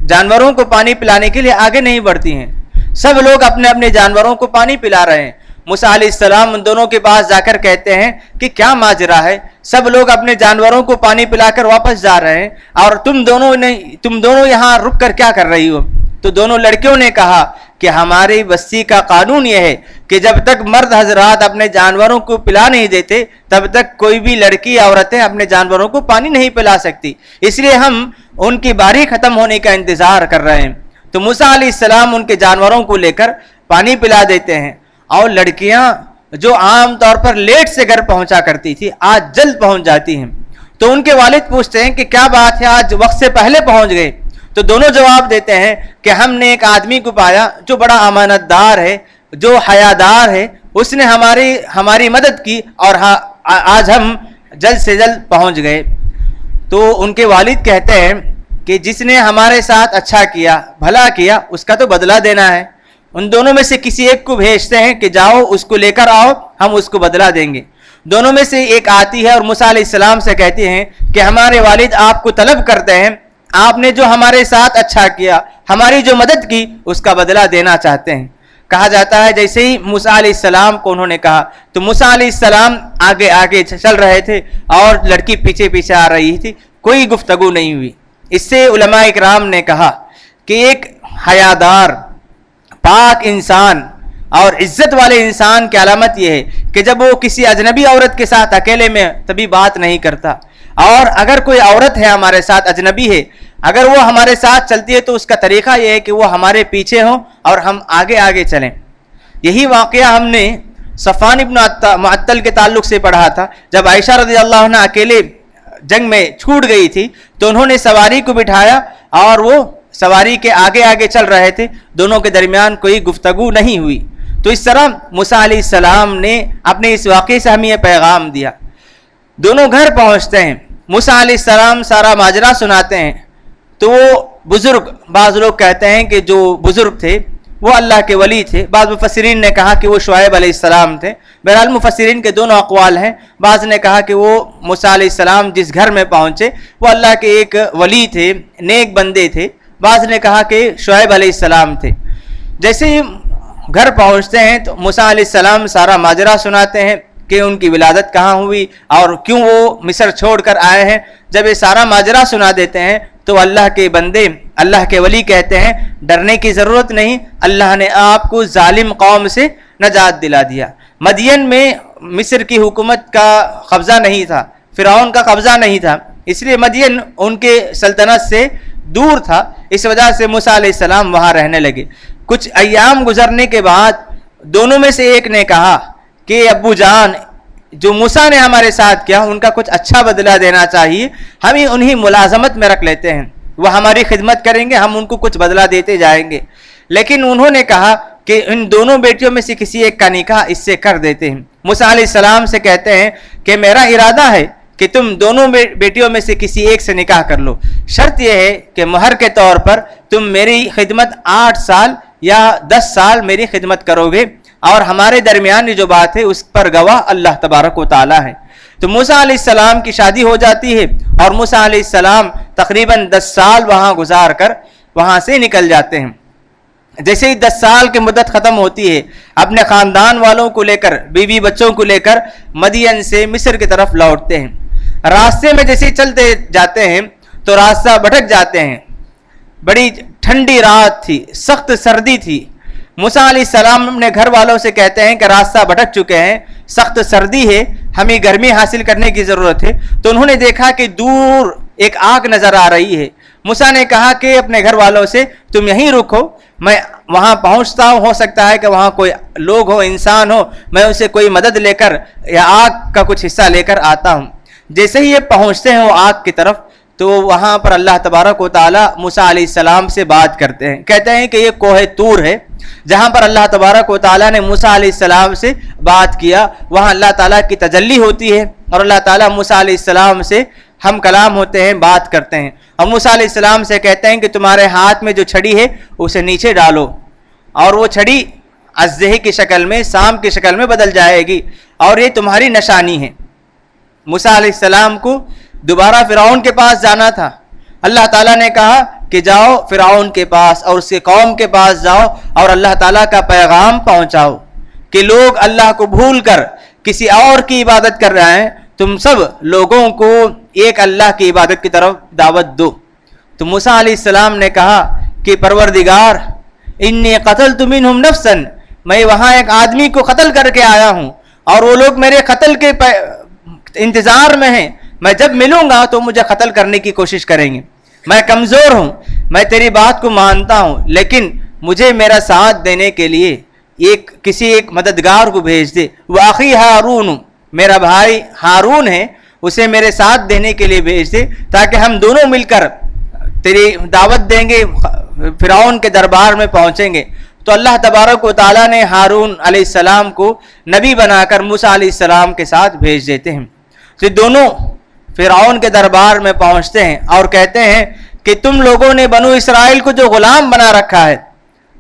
جانوروں کو پانی پلانے کے لیے آگے نہیں بڑھتی ہیں، سب لوگ اپنے اپنے جانوروں کو پانی پلا رہے ہیں۔ موسیٰ علیہ السلام ان دونوں کے پاس جا کر کہتے ہیں کہ کیا ماجرا ہے، سب لوگ اپنے جانوروں کو پانی پلا کر واپس جا رہے ہیں اور تم دونوں یہاں رک کر کیا کر رہی ہو؟ تو دونوں لڑکیوں نے کہا کہ ہماری بستی کا قانون یہ ہے کہ جب تک مرد حضرات اپنے جانوروں کو پلا نہیں دیتے تب تک کوئی بھی لڑکی عورتیں اپنے جانوروں کو پانی نہیں پلا سکتی، اس لیے ہم ان کی باری ختم ہونے کا انتظار کر رہے ہیں۔ تو موسیٰ علیہ السلام ان کے جانوروں کو لے کر پانی پلا دیتے ہیں، اور لڑکیاں جو عام طور پر لیٹ سے گھر پہنچا کرتی تھی آج جلد پہنچ جاتی ہیں۔ تو ان کے والد پوچھتے ہیں کہ کیا بات ہے، آج وقت سے پہلے پہنچ گئے؟ تو دونوں جواب دیتے ہیں کہ ہم نے ایک آدمی کو پایا جو بڑا امانت دار ہے، جو حیادار ہے، اس نے ہماری مدد کی اور آج ہم جلد سے جلد پہنچ گئے۔ تو ان کے والد کہتے ہیں کہ جس نے ہمارے ساتھ اچھا کیا، بھلا کیا، اس کا تو بدلہ دینا ہے۔ ان دونوں میں سے کسی ایک کو بھیجتے ہیں کہ جاؤ اس کو لے کر آؤ، ہم اس کو بدلہ دیں گے۔ دونوں میں سے ایک آتی ہے اور موسیٰ علیہ السلام سے کہتی ہیں کہ ہمارے والد آپ کو طلب کرتے ہیں، آپ نے جو ہمارے ساتھ اچھا کیا، ہماری جو مدد کی، اس کا بدلہ دینا چاہتے ہیں۔ کہا جاتا ہے جیسے ہی موسیٰ علیہ السلام کو انہوں نے کہا تو موسیٰ علیہ السلام آگے آگے چل رہے تھے اور لڑکی پیچھے پیچھے آ رہی تھی، کوئی گفتگو نہیں ہوئی۔ اس سے علماء اکرام نے کہا کہ ایک حیادار، پاک انسان اور عزت والے انسان کی علامت یہ ہے کہ جب وہ کسی اجنبی عورت کے ساتھ اکیلے میں تبھی بات نہیں کرتا، اور اگر کوئی عورت ہے ہمارے ساتھ اجنبی ہے، اگر وہ ہمارے ساتھ چلتی ہے تو اس کا طریقہ یہ ہے کہ وہ ہمارے پیچھے ہوں اور ہم آگے آگے چلیں۔ یہی واقعہ ہم نے صفوان ابن معطل کے تعلق سے پڑھا تھا، جب عائشہ رضی اللہ عنہ اکیلے جنگ میں چھوٹ گئی تھی تو انہوں نے سواری کو بٹھایا اور وہ سواری کے آگے آگے چل رہے تھے، دونوں کے درمیان کوئی گفتگو نہیں ہوئی۔ تو اس طرح موسیٰ علیہ السلام نے اپنے اس واقعے سے ہمیں یہ پیغام دیا۔ دونوں گھر پہنچتے ہیں، موسیٰ علیہ السلام سارا ماجرا سناتے ہیں، تو وہ بزرگ، بعض لوگ کہتے ہیں کہ جو بزرگ تھے وہ اللہ کے ولی تھے، بعض مفسرین نے کہا کہ وہ شعیب علیہ السلام تھے، بہرحال مفسرین کے دونوں اقوال ہیں۔ بعض نے کہا کہ وہ موسیٰ علیہ السلام جس گھر میں پہنچے وہ اللہ کے ایک ولی تھے، نیک بندے تھے، بعض نے کہا کہ شعیب علیہ السلام تھے۔ جیسے ہی گھر پہنچتے ہیں تو موسیٰ علیہ السلام سارا ماجرا سناتے ہیں کہ ان کی ولادت کہاں ہوئی اور کیوں وہ مصر چھوڑ کر آئے ہیں۔ جب یہ سارا ماجرا سنا دیتے ہیں تو اللہ کے بندے، اللہ کے ولی کہتے ہیں ڈرنے کی ضرورت نہیں، اللہ نے آپ کو ظالم قوم سے نجات دلا دیا۔ مدین میں مصر کی حکومت کا قبضہ نہیں تھا، فرعون کا قبضہ نہیں تھا، اس لیے مدین ان کے سلطنت سے دور تھا، اس وجہ سے موسیٰ علیہ السلام وہاں رہنے لگے۔ کچھ ایام گزرنے کے بعد دونوں میں سے ایک نے کہا کہ ابو جان، جو موسیٰ نے ہمارے ساتھ کیا ان کا کچھ اچھا بدلہ دینا چاہیے، ہمیں انہی ملازمت میں رکھ لیتے ہیں، وہ ہماری خدمت کریں گے، ہم ان کو کچھ بدلہ دیتے جائیں گے۔ لیکن انہوں نے کہا کہ ان دونوں بیٹیوں میں سے کسی ایک کا نکاح اس سے کر دیتے ہیں۔ موسیٰ علیہ السلام سے کہتے ہیں کہ میرا ارادہ ہے کہ تم دونوں بیٹیوں میں سے کسی ایک سے نکاح کر لو، شرط یہ ہے کہ مہر کے طور پر تم میری خدمت 8 سال یا 10 سال میری خدمت کرو گے، اور ہمارے درمیان جو بات ہے اس پر گواہ اللہ تبارک و تعالی ہے۔ تو موسیٰ علیہ السلام کی شادی ہو جاتی ہے اور موسیٰ علیہ السلام تقریباً 10 سال وہاں گزار کر وہاں سے نکل جاتے ہیں۔ جیسے ہی 10 سال کی مدت ختم ہوتی ہے، اپنے خاندان والوں کو لے کر، بیوی بچوں کو لے کر مدین سے مصر کی طرف لوٹتے ہیں۔ راستے میں جیسے چلتے جاتے ہیں تو راستہ بھٹک جاتے ہیں۔ بڑی ٹھنڈی رات تھی، سخت سردی تھی۔ موسیٰ علیہ السلام اپنے گھر والوں سے کہتے ہیں کہ راستہ بھٹک چکے ہیں، سخت سردی ہے، ہمیں گرمی حاصل کرنے کی ضرورت ہے۔ تو انہوں نے دیکھا کہ دور ایک آگ نظر آ رہی ہے۔ موسیٰ نے کہا کہ اپنے گھر والوں سے تم یہیں رکو، میں وہاں پہنچتا ہوں، ہو سکتا ہے کہ وہاں کوئی لوگ ہو، انسان ہو، میں اسے کوئی مدد لے کر یا آگ کا کچھ حصہ لے کر آتا ہوں۔ جیسے ہی یہ پہنچتے ہیں وہ آگ کی طرف، تو وہاں پر اللہ تبارک و تعالی موسیٰ علیہ السلام سے بات کرتے ہیں، کہتے ہیں کہ یہ کوہ طور ہے جہاں پر اللہ تبارک و تعالی نے موسیٰ علیہ السلام سے بات کیا۔ وہاں اللہ تعالیٰ کی تجلی ہوتی ہے اور اللہ تعالیٰ موسیٰ علیہ السلام سے ہم کلام ہوتے ہیں، بات کرتے ہیں، اور موسیٰ علیہ السلام سے کہتے ہیں کہ تمہارے ہاتھ میں جو چھڑی ہے اسے نیچے ڈالو، اور وہ چھڑی اژدہے کی شکل میں، سام کی شکل میں بدل جائے گی، اور یہ تمہاری نشانی ہے۔ موسیٰ علیہ السلام کو دوبارہ فرعون کے پاس جانا تھا۔ اللہ تعالیٰ نے کہا کہ جاؤ فرعون کے پاس اور اس کے قوم کے پاس جاؤ اور اللہ تعالیٰ کا پیغام پہنچاؤ کہ لوگ اللہ کو بھول کر کسی اور کی عبادت کر رہے ہیں، تم سب لوگوں کو ایک اللہ کی عبادت کی طرف دعوت دو۔ تو موسیٰ علیہ السلام نے کہا کہ پروردگار، انی قتلت منہم نفسا، میں وہاں ایک آدمی کو قتل کر کے آیا ہوں اور وہ لوگ میرے قتل کے انتظار میں ہیں، میں جب ملوں گا تو مجھے قتل کرنے کی کوشش کریں گے، میں کمزور ہوں، میں تیری بات کو مانتا ہوں، لیکن مجھے میرا ساتھ دینے کے لیے کسی ایک مددگار کو بھیج دے۔ واخی ہارون، میرا بھائی ہارون ہے، اسے میرے ساتھ دینے کے لیے بھیج دے تاکہ ہم دونوں مل کر تیری دعوت دیں گے، فرعون کے دربار میں پہنچیں گے۔ تو اللہ تبارک و تعالیٰ نے ہارون علیہ السلام کو نبی بنا کر موسیٰ علیہ السلام کے ساتھ بھیج دیتے ہیں۔ تو دونوں فرعون کے دربار میں پہنچتے ہیں اور کہتے ہیں کہ تم لوگوں نے بنو اسرائیل کو جو غلام بنا رکھا ہے،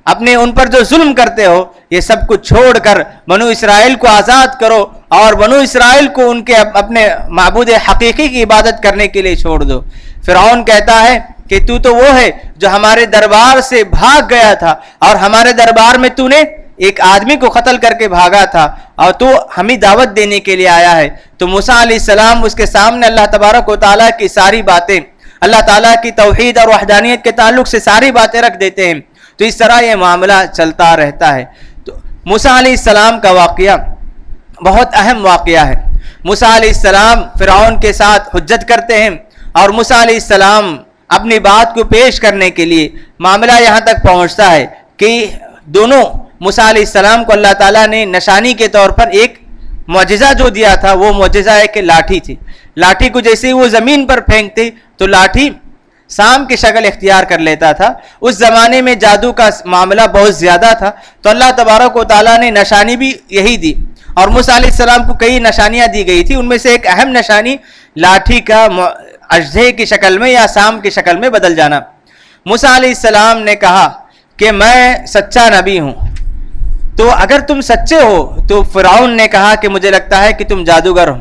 اپنے ان پر جو ظلم کرتے ہو، یہ سب کچھ چھوڑ کر بنو اسرائیل کو آزاد کرو اور بنو اسرائیل کو ان کے اپنے معبود حقیقی کی عبادت کرنے کے لیے چھوڑ دو۔ فرعون کہتا ہے کہ تو وہ ہے جو ہمارے دربار سے بھاگ گیا تھا اور ہمارے دربار میں تو نے ایک آدمی کو قتل کر کے بھاگا تھا اور تو ہمیں دعوت دینے کے لیے آیا ہے۔ تو موسیٰ علیہ السلام اس کے سامنے اللہ تبارک و تعالیٰ کی ساری باتیں، اللہ تعالیٰ کی توحید اور وحدانیت کے تعلق سے ساری باتیں رکھ دیتے ہیں۔ تو اس طرح یہ معاملہ چلتا رہتا ہے۔ تو موسیٰ علیہ السلام کا واقعہ بہت اہم واقعہ ہے۔ موسیٰ علیہ السلام فرعون کے ساتھ حجت کرتے ہیں اور موسیٰ علیہ السلام اپنی بات کو پیش کرنے کے لیے معاملہ یہاں تک پہنچتا ہے کہ دونوں موسیٰ علیہ السلام کو اللہ تعالیٰ نے نشانی کے طور پر ایک معجزہ جو دیا تھا، وہ معجزہ ہے کہ لاٹھی تھی۔ لاٹھی کو جیسے ہی وہ زمین پر پھینکتے تو لاٹھی سام کی شکل اختیار کر لیتا تھا۔ اس زمانے میں جادو کا معاملہ بہت زیادہ تھا، تو اللہ تبارک و تعالیٰ نے نشانی بھی یہی دی، اور موسیٰ علیہ السلام کو کئی نشانیاں دی گئی تھی۔ ان میں سے ایک اہم نشانی لاٹھی کا اژدہے کی شکل میں یا سام کی شکل میں بدل جانا۔ موسیٰ علیہ السلام نے کہا کہ میں سچا نبی ہوں، تو اگر تم سچے ہو تو فرعون نے کہا کہ مجھے لگتا ہے کہ تم جادوگر ہو۔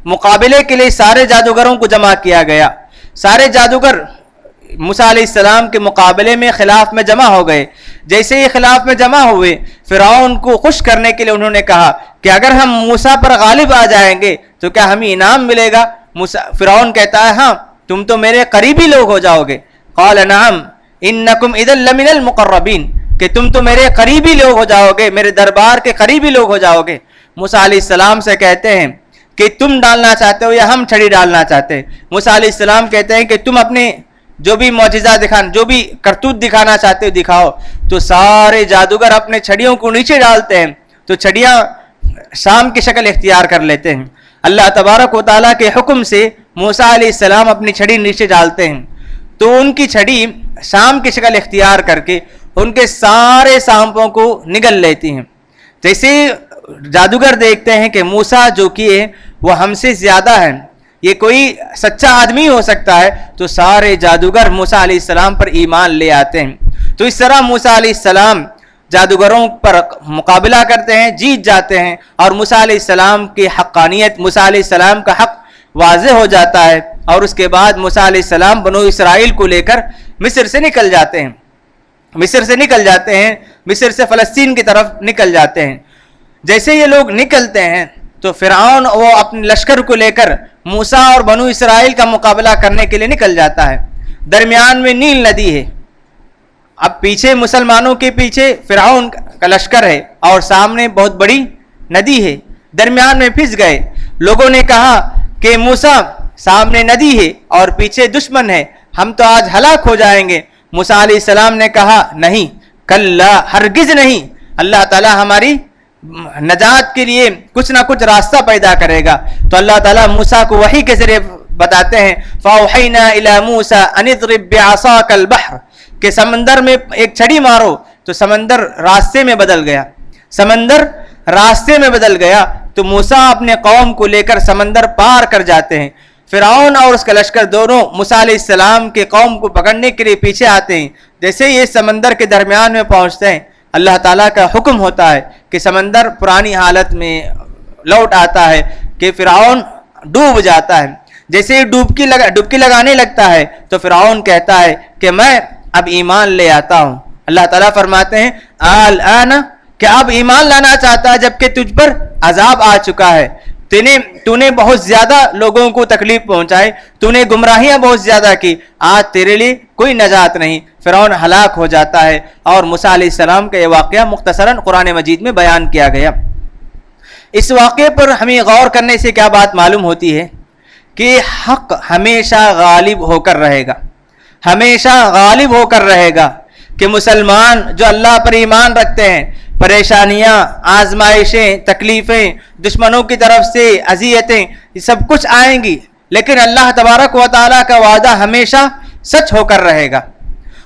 مقابلے کے لیے سارے جادوگروں کو جمع کیا گیا۔ سارے جادوگر موسیٰ علیہ السلام کے مقابلے میں خلاف میں جمع ہو گئے۔ جیسے ہی خلاف میں جمع ہوئے، فرعون کو خوش کرنے کے لیے انہوں نے کہا کہ اگر ہم موسیٰ پر غالب آ جائیں گے تو کیا ہمیں انعام ملے گا؟ فرعون کہتا ہے ہاں، تم تو میرے قریبی لوگ ہو جاؤ گے۔ قال نعم انکم اذا لمن المقربین، کہ تم تو میرے قریبی لوگ ہو جاؤ گے، میرے دربار کے قریبی لوگ ہو جاؤ گے۔ موسیٰ علیہ السلام سے کہتے ہیں کہ تم ڈالنا چاہتے ہو یا ہم چھڑی ڈالنا چاہتے ہیں؟ موسیٰ علیہ السلام کہتے ہیں کہ تم اپنے جو بھی معجزہ جو بھی کرتوت دکھانا چاہتے ہو دکھاؤ۔ تو سارے جادوگر اپنے چھڑیوں کو نیچے ڈالتے ہیں، تو چھڑیاں شام کی شکل اختیار کر لیتے ہیں۔ اللہ تبارک و تعالیٰ کے حکم سے موسیٰ علیہ السلام اپنی چھڑی نیچے ڈالتے ہیں، تو ان کی چھڑی شام کی شکل اختیار کر کے ان کے سارے سانپوں کو نگل لیتی ہیں. جیسے جادوگر دیکھتے ہیں کہ موسیٰ جو کیے وہ ہم سے زیادہ ہیں, یہ کوئی سچا آدمی ہو سکتا ہے, تو سارے جادوگر موسیٰ علیہ السلام پر ایمان لے آتے ہیں. تو اس طرح موسیٰ علیہ السلام جادوگروں پر مقابلہ کرتے ہیں, جیت جاتے ہیں, اور موسیٰ علیہ السلام کی حقانیت, موسیٰ علیہ السلام کا حق واضح ہو جاتا ہے. اور اس کے بعد موسیٰ علیہ السلام بنو اسرائیل کو لے کر مصر سے نکل جاتے ہیں, مصر سے فلسطین کی طرف نکل جاتے ہیں. جیسے یہ لوگ نکلتے ہیں تو فرعون وہ اپنے لشکر کو لے کر موسیٰ اور بنو اسرائیل کا مقابلہ کرنے کے لیے نکل جاتا ہے. درمیان میں نیل ندی ہے. اب پیچھے مسلمانوں کے پیچھے فرعون کا لشکر ہے اور سامنے بہت بڑی ندی ہے, درمیان میں پھنس گئے. لوگوں نے کہا کہ موسیٰ سامنے ندی ہے اور پیچھے دشمن ہے, ہم تو آج ہلاک ہو جائیں گے. موسیٰ علیہ السلام نے کہا نہیں, کلا, ہرگز نہیں, اللہ تعالیٰ ہماری نجات کے لیے کچھ نہ کچھ راستہ پیدا کرے گا. تو اللہ تعالیٰ موسیٰ کو وحی کے ذریعے بتاتے ہیں فَأَوْحَيْنَا إِلَى مُوسَىٰ أَنِ اضْرِب بِعَصَاكَ الْبَحْرَ, کہ سمندر میں ایک چھڑی مارو تو سمندر راستے میں بدل گیا. تو موسیٰ اپنے قوم کو لے کر سمندر پار کر جاتے ہیں. فرعون اور اس کا لشکر دونوں موسیٰ علیہ السلام کے قوم کو پکڑنے کے لیے پیچھے آتے ہیں. جیسے یہ سمندر کے درمیان میں پہنچتے ہیں, اللہ تعالیٰ کا حکم ہوتا ہے کہ سمندر پرانی حالت میں لوٹ آتا ہے, کہ فرعون ڈوب جاتا ہے. جیسے ہی ڈبکی لگانے لگتا ہے تو فرعون کہتا ہے کہ میں اب ایمان لے آتا ہوں. اللہ تعالیٰ فرماتے ہیں الآن, کہ اب ایمان لانا چاہتا ہے جبکہ تجھ پر عذاب آ چکا ہے, تو نے بہت زیادہ لوگوں کو تکلیف پہنچائے, تو نے گمراہیاں بہت زیادہ کی, آج تیرے لیے کوئی نجات نہیں. فرعون ہلاک ہو جاتا ہے. اور موسیٰ علیہ السلام کا یہ واقعہ مختصراً قرآن مجید میں بیان کیا گیا. اس واقعے پر ہمیں غور کرنے سے کیا بات معلوم ہوتی ہے کہ حق ہمیشہ غالب ہو کر رہے گا, کہ مسلمان جو اللہ پر ایمان رکھتے ہیں, پریشانیاں, آزمائشیں, تکلیفیں, دشمنوں کی طرف سے اذیتیں, یہ سب کچھ آئیں گی, لیکن اللہ تبارک و تعالیٰ کا وعدہ ہمیشہ سچ ہو کر رہے گا.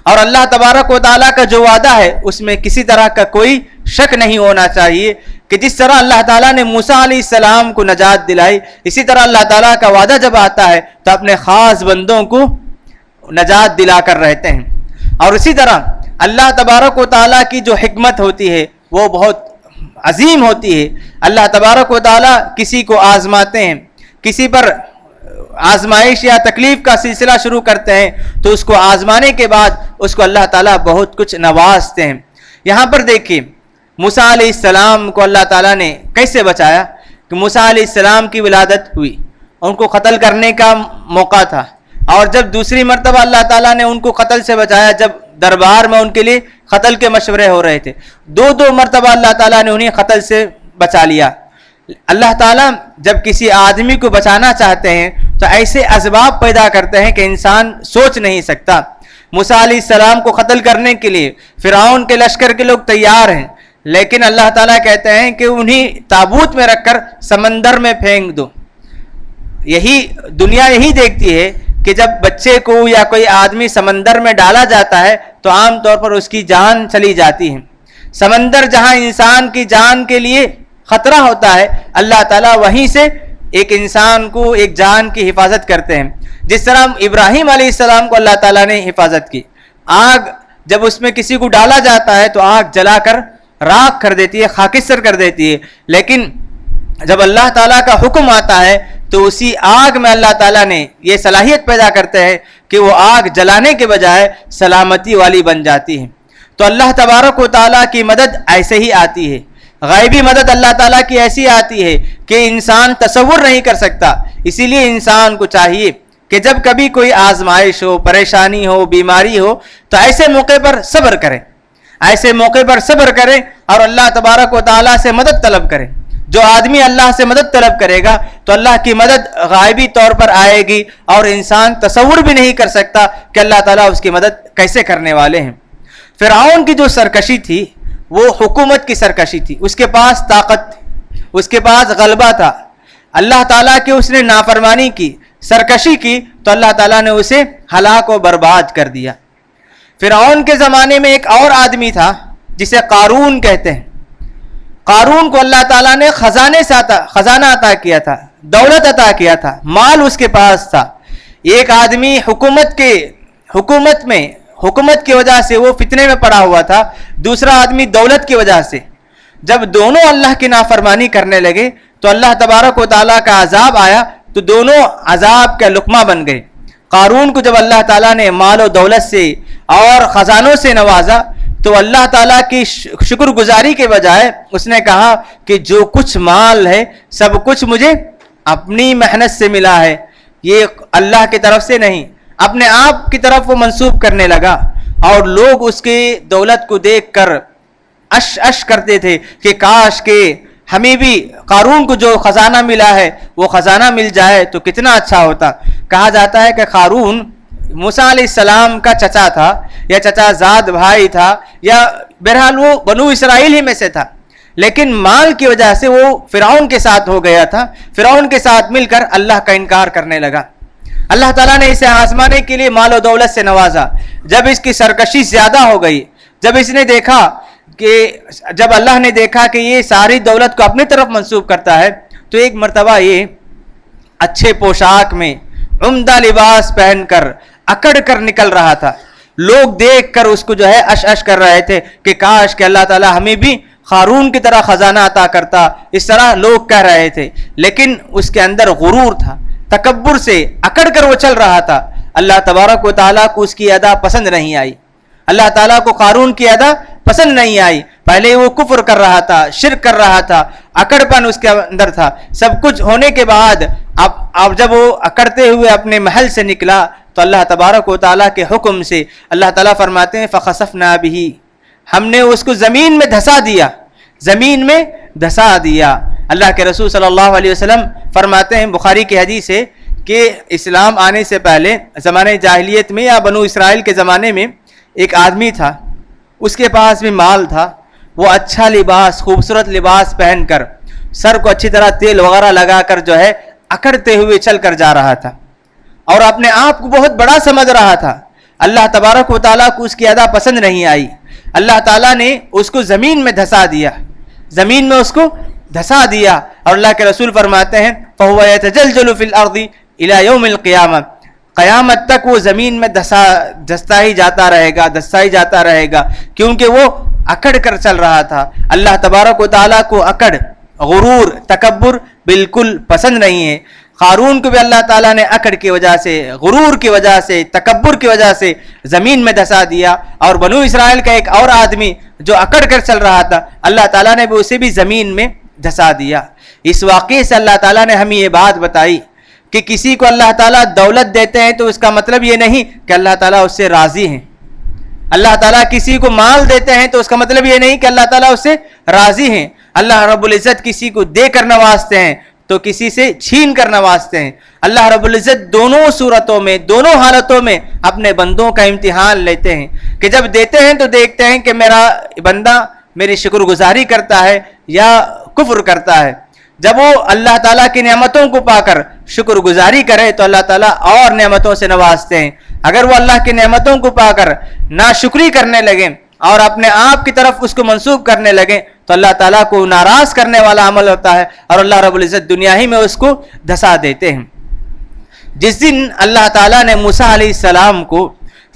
اور اللہ تبارک و تعالیٰ کا جو وعدہ ہے اس میں کسی طرح کا کوئی شک نہیں ہونا چاہیے, کہ جس طرح اللہ تعالیٰ نے موسیٰ علیہ السلام کو نجات دلائی, اسی طرح اللہ تعالیٰ کا وعدہ جب آتا ہے تو اپنے خاص بندوں کو نجات دلا کر رہتے ہیں. اور اسی طرح اللہ تبارک و تعالیٰ کی جو حکمت ہوتی ہے وہ بہت عظیم ہوتی ہے. اللہ تبارک و تعالیٰ کسی کو آزماتے ہیں, کسی پر آزمائش یا تکلیف کا سلسلہ شروع کرتے ہیں, تو اس کو آزمانے کے بعد اس کو اللہ تعالیٰ بہت کچھ نوازتے ہیں. یہاں پر دیکھیے موسیٰ علیہ السلام کو اللہ تعالیٰ نے کیسے بچایا, کہ موسیٰ علیہ السلام کی ولادت ہوئی, ان کو قتل کرنے کا موقع تھا, اور جب دوسری مرتبہ اللہ تعالیٰ نے ان کو قتل سے بچایا, جب دربار میں ان کے لیے قتل کے مشورے ہو رہے تھے, دو مرتبہ اللہ تعالیٰ نے انہیں قتل سے بچا لیا. اللہ تعالیٰ جب کسی آدمی کو بچانا چاہتے ہیں تو ایسے اسباب پیدا کرتے ہیں کہ انسان سوچ نہیں سکتا. موسیٰ علیہ السلام کو قتل کرنے کے لیے فرعون کے لشکر کے لوگ تیار ہیں, لیکن اللہ تعالیٰ کہتے ہیں کہ انہیں تابوت میں رکھ کر سمندر میں پھینک دو. دنیا یہی دیکھتی ہے کہ جب بچے کو یا کوئی آدمی سمندر میں ڈالا جاتا ہے تو عام طور پر اس کی جان چلی جاتی ہے. سمندر جہاں انسان کی جان کے لیے خطرہ ہوتا ہے, اللہ تعالیٰ وہیں سے ایک انسان کو, ایک جان کی حفاظت کرتے ہیں. جس طرح ابراہیم علیہ السلام کو اللہ تعالیٰ نے حفاظت کی. آگ جب اس میں کسی کو ڈالا جاتا ہے تو آگ جلا کر راکھ کر دیتی ہے, خاکستر کر دیتی ہے, لیکن جب اللہ تعالیٰ کا حکم آتا ہے تو اسی آگ میں اللہ تعالیٰ نے یہ صلاحیت پیدا کرتے ہیں کہ وہ آگ جلانے کے بجائے سلامتی والی بن جاتی ہے. تو اللہ تبارک و تعالیٰ کی مدد ایسے ہی آتی ہے, غیبی مدد اللہ تعالیٰ کی ایسی آتی ہے کہ انسان تصور نہیں کر سکتا. اسی لیے انسان کو چاہیے کہ جب کبھی کوئی آزمائش ہو, پریشانی ہو, بیماری ہو, تو ایسے موقع پر صبر کریں اور اللہ تبارک و تعالیٰ سے مدد طلب کریں. جو آدمی اللہ سے مدد طلب کرے گا تو اللہ کی مدد غائبی طور پر آئے گی, اور انسان تصور بھی نہیں کر سکتا کہ اللہ تعالیٰ اس کی مدد کیسے کرنے والے ہیں. فرعون کی جو سرکشی تھی وہ حکومت کی سرکشی تھی, اس کے پاس طاقت تھی, اس کے پاس غلبہ تھا. اللہ تعالیٰ کی اس نے نافرمانی کی, سرکشی کی, تو اللہ تعالیٰ نے اسے ہلاک و برباد کر دیا. فرعون کے زمانے میں ایک اور آدمی تھا جسے قارون کہتے ہیں. قارون کو اللہ تعالیٰ نے خزانہ عطا کیا تھا، دولت عطا کیا تھا، مال اس کے پاس تھا. ایک آدمی حکومت کی وجہ سے وہ فتنے میں پڑا ہوا تھا، دوسرا آدمی دولت کی وجہ سے. جب دونوں اللہ کی نافرمانی کرنے لگے تو اللہ تبارک و تعالیٰ کا عذاب آیا تو دونوں عذاب کا لقمہ بن گئے. قارون کو جب اللہ تعالیٰ نے مال و دولت سے اور خزانوں سے نوازا تو اللہ تعالیٰ کی شکر گزاری کے بجائے اس نے کہا کہ جو کچھ مال ہے سب کچھ مجھے اپنی محنت سے ملا ہے، یہ اللہ کی طرف سے نہیں. اپنے آپ کی طرف وہ منسوب کرنے لگا اور لوگ اس کی دولت کو دیکھ کر اش کرتے تھے کہ کاش کہ ہمیں بھی قارون کو جو خزانہ ملا ہے وہ خزانہ مل جائے تو کتنا اچھا ہوتا. کہا جاتا ہے کہ قارون موسیٰ علیہ السلام کا چچا تھا یا چچا زاد بھائی تھا یا بہرحال وہ بنو اسرائیل ہی میں سے تھا، لیکن مال کی وجہ سے وہ فرعون کے ساتھ ہو گیا تھا. فرعون کے ساتھ مل کر اللہ کا انکار کرنے لگا. اللہ تعالیٰ نے اسے آزمانے کے لیے مال و دولت سے نوازا. جب اس کی سرکشی زیادہ ہو گئی، جب اللہ نے دیکھا کہ یہ ساری دولت کو اپنی طرف منسوب کرتا ہے تو ایک مرتبہ یہ اچھے پوشاک میں عمدہ لباس پہن کر اکڑ کر نکل رہا تھا. لوگ دیکھ کر اس کو اش کر رہے تھے کہ کاش کہ اللہ تعالیٰ ہمیں بھی قارون کی طرح خزانہ عطا کرتا. اس طرح لوگ کہہ رہے تھے، لیکن اس کے اندر غرور تھا، تکبر سے اکڑ کر وہ چل رہا تھا. اللہ تبارک و تعالیٰ کو اس کی ادا پسند نہیں آئی. اللہ تعالیٰ کو قارون کی ادا پسند نہیں آئی. پہلے وہ کفر کر رہا تھا، شرک کر رہا تھا، اکڑ پن اس کے اندر تھا. سب کچھ ہونے کے بعد اب جب وہ اکڑتے ہوئے اپنے محل سے نکلا تو اللہ تبارک و تعالیٰ کے حکم سے اللہ تعالیٰ فرماتے ہیں فَخَسَفْنَا بِهِ، ہم نے اس کو زمین میں دھسا دیا. اللہ کے رسول صلی اللہ علیہ وسلم فرماتے ہیں، بخاری کی حدیث ہے کہ اسلام آنے سے پہلے زمانے جاہلیت میں یا بنو اسرائیل کے زمانے میں ایک آدمی تھا، اس کے پاس بھی مال تھا. وہ اچھا لباس، خوبصورت لباس پہن کر، سر کو اچھی طرح تیل وغیرہ لگا کر اکڑتے ہوئے چل کر جا رہا تھا اور اپنے آپ کو بہت بڑا سمجھ رہا تھا. اللہ تبارک و تعالیٰ کو اس کی ادا پسند نہیں آئی. اللہ تعالیٰ نے اس کو زمین میں دھسا دیا اور اللہ کے رسول فرماتے ہیں فَهُوَ يَتَجَلْجَلُ فِي الْأَرْضِ إِلَى يَوْمِ الْقِيَامَةِ، قیامت تک وہ زمین میں دھستا ہی جاتا رہے گا کیونکہ وہ اکڑ کر چل رہا تھا. اللہ تبارک و تعالیٰ کو اکڑ، غرور، تکبر بالکل پسند نہیں ہے. قارون کو بھی اللہ تعالیٰ نے اکڑ کی وجہ سے، غرور کی وجہ سے، تکبر کی وجہ سے زمین میں دھسا دیا. اور بنو اسرائیل کا ایک اور آدمی جو اکڑ کر چل رہا تھا، اللہ تعالیٰ نے بھی اسے بھی زمین میں دھسا دیا. اس واقعے سے اللہ تعالیٰ نے ہمیں یہ بات بتائی کہ کسی کو اللہ تعالیٰ دولت دیتے ہیں تو اس کا مطلب یہ نہیں کہ اللہ تعالیٰ اس سے راضی ہیں. اللہ تعالیٰ کسی کو مال دیتے ہیں تو اس کا مطلب یہ نہیں کہ اللہ تعالیٰ اس سے راضی ہیں. اللہ رب العزت کسی کو دے کر نوازتے ہیں تو کسی سے چھین کر نوازتے ہیں. اللہ رب العزت دونوں صورتوں میں، دونوں حالتوں میں اپنے بندوں کا امتحان لیتے ہیں کہ جب دیتے ہیں تو دیکھتے ہیں کہ میرا بندہ میری شکر گزاری کرتا ہے یا کفر کرتا ہے. جب وہ اللہ تعالیٰ کی نعمتوں کو پا کر شکر گزاری کرے تو اللہ تعالیٰ اور نعمتوں سے نوازتے ہیں. اگر وہ اللہ کی نعمتوں کو پا کر ناشکری کرنے لگیں اور اپنے آپ کی طرف اس کو منسوب کرنے لگیں تو اللہ تعالیٰ کو ناراض کرنے والا عمل ہوتا ہے اور اللہ رب العزت دنیا ہی میں اس کو دھسا دیتے ہیں. جس دن اللہ تعالیٰ نے موسیٰ علیہ السلام کو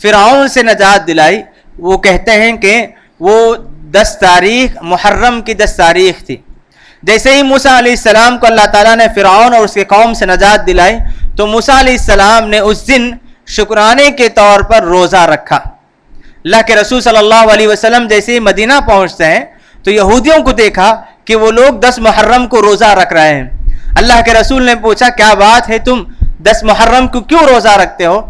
فرعون سے نجات دلائی، وہ کہتے ہیں کہ وہ 10 تاریخ محرم کی 10 تاریخ تھی. جیسے ہی موسیٰ علیہ السلام کو اللہ تعالیٰ نے فرعون اور اس کے قوم سے نجات دلائی تو موسیٰ علیہ السلام نے اس دن شکرانے کے طور پر روزہ رکھا. اللہ کے رسول صلی اللہ علیہ وسلم جیسے ہی مدینہ پہنچتے ہیں تو یہودیوں کو دیکھا کہ وہ لوگ 10 محرم کو روزہ رکھ رہے ہیں. اللہ کے رسول نے پوچھا کیا بات ہے، تم 10 محرم کو کیوں روزہ رکھتے ہو؟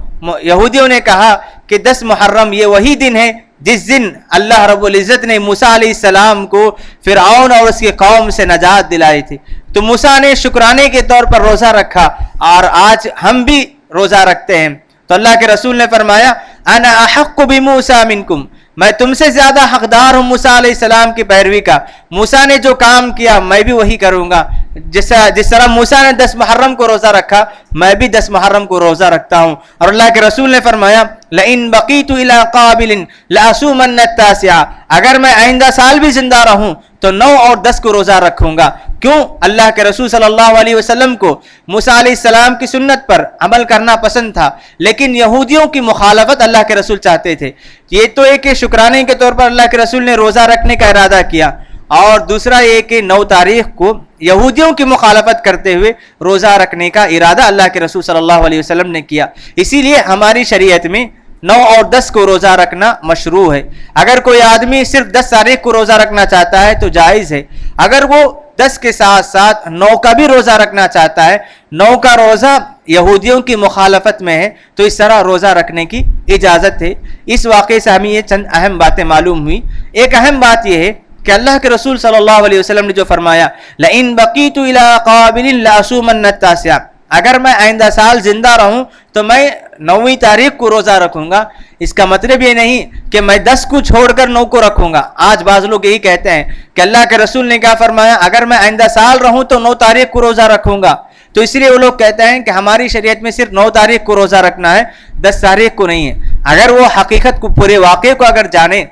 یہودیوں نے کہا کہ 10 محرم یہ وہی دن ہے جس دن اللہ رب العزت نے موسیٰ علیہ السلام کو فرعون اور اس کی قوم سے نجات دلائی تھی. تو موسیٰ نے شکرانے کے طور پر روزہ رکھا اور آج ہم بھی روزہ رکھتے ہیں. تو اللہ کے رسول نے فرمایا انا احق بموسیٰ منکم، میں تم سے زیادہ حقدار ہوں موسیٰ علیہ السلام کی پیروی کا. موسیٰ نے جو کام کیا میں بھی وہی کروں گا. جس طرح موسیٰ نے 10 محرم کو روزہ رکھا، میں بھی 10 محرم کو روزہ رکھتا ہوں. اور اللہ کے رسول نے فرمایا لئن بقیت الی قابل لأصومن التاسع، اگر میں آئندہ سال بھی زندہ رہوں تو 9 اور 10 کو روزہ رکھوں گا. کیوں؟ اللہ کے رسول صلی اللہ علیہ وسلم کو موسیٰ علیہ السلام کی سنت پر عمل کرنا پسند تھا، لیکن یہودیوں کی مخالفت اللہ کے رسول چاہتے تھے. یہ تو ایک شکرانے کے طور پر اللہ کے رسول نے روزہ رکھنے کا ارادہ کیا، اور دوسرا یہ کہ 9 تاریخ کو یہودیوں کی مخالفت کرتے ہوئے روزہ رکھنے کا ارادہ اللہ کے رسول صلی اللہ علیہ وسلم نے کیا. اسی لیے ہماری شریعت میں 9 اور 10 کو روزہ رکھنا مشروع ہے. اگر کوئی آدمی صرف 10 تاریخ کو روزہ رکھنا چاہتا ہے تو جائز ہے. اگر وہ 10 کے ساتھ ساتھ 9 کا بھی روزہ رکھنا چاہتا ہے، 9 کا روزہ یہودیوں کی مخالفت میں ہے، تو اس طرح روزہ رکھنے کی اجازت ہے. اس واقعے سے ہمیں یہ چند اہم باتیں معلوم ہوئی. ایک اہم بات یہ ہے کہ اللہ کے رسول صلی اللہ علیہ وسلم نے جو فرمایا لئن بقیت الی قابل لأصومن التاسع، اگر میں آئندہ سال زندہ رہوں تو میں 9ویں تاریخ کو روزہ رکھوں گا. اس کا مطلب یہ نہیں کہ میں 10 کو چھوڑ کر 9 کو رکھوں گا. آج بعض لوگ یہی کہتے ہیں کہ اللہ کے رسول نے کیا فرمایا، اگر میں آئندہ سال رہوں تو 9 تاریخ کو روزہ رکھوں گا. تو اس لیے وہ لوگ کہتے ہیں کہ ہماری شریعت میں صرف 9 تاریخ کو روزہ رکھنا ہے، 10 تاریخ کو نہیں ہے. اگر وہ حقیقت کو، پورے واقعے کو اگر جانیں،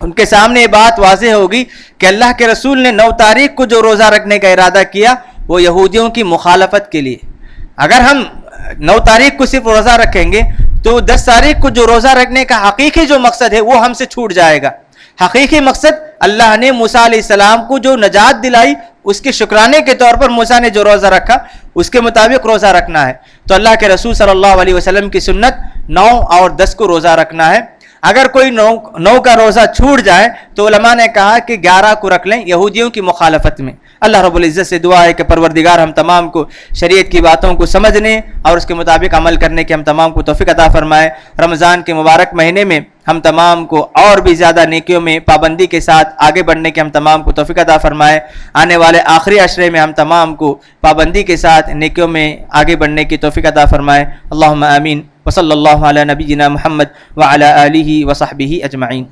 ان کے سامنے یہ بات واضح ہوگی کہ اللہ کے رسول نے 9 تاریخ کو جو روزہ رکھنے کا ارادہ کیا وہ یہودیوں کی مخالفت کے لیے. اگر ہم 9 تاریخ کو صرف روزہ رکھیں گے تو 10 تاریخ کو جو روزہ رکھنے کا حقیقی جو مقصد ہے وہ ہم سے چھوٹ جائے گا. حقیقی مقصد اللہ نے موسیٰ علیہ السلام کو جو نجات دلائی، اس کے شکرانے کے طور پر موسیٰ نے جو روزہ رکھا اس کے مطابق روزہ رکھنا ہے. تو اللہ کے رسول صلی اللہ علیہ وسلم کی سنت 9 اور 10 کو روزہ رکھنا ہے. اگر کوئی 9 کا روزہ چھوٹ جائے تو علماء نے کہا کہ 11 کو رکھ لیں یہودیوں کی مخالفت میں. اللہ رب العزت سے دعا ہے کہ پروردگار ہم تمام کو شریعت کی باتوں کو سمجھنے اور اس کے مطابق عمل کرنے کے ہم تمام کو توفیق عطا فرمائے. رمضان کے مبارک مہینے میں ہم تمام کو اور بھی زیادہ نیکیوں میں پابندی کے ساتھ آگے بڑھنے کے ہم تمام کو توفیق عطا فرمائے. آنے والے آخری عشرے میں ہم تمام کو پابندی کے ساتھ نیکیوں میں آگے بڑھنے کی توفیق عطا فرمائے. اللہم آمین. وصلی اللہ علی نبینا محمد وعلی آلہ وصحبہ اجمعین.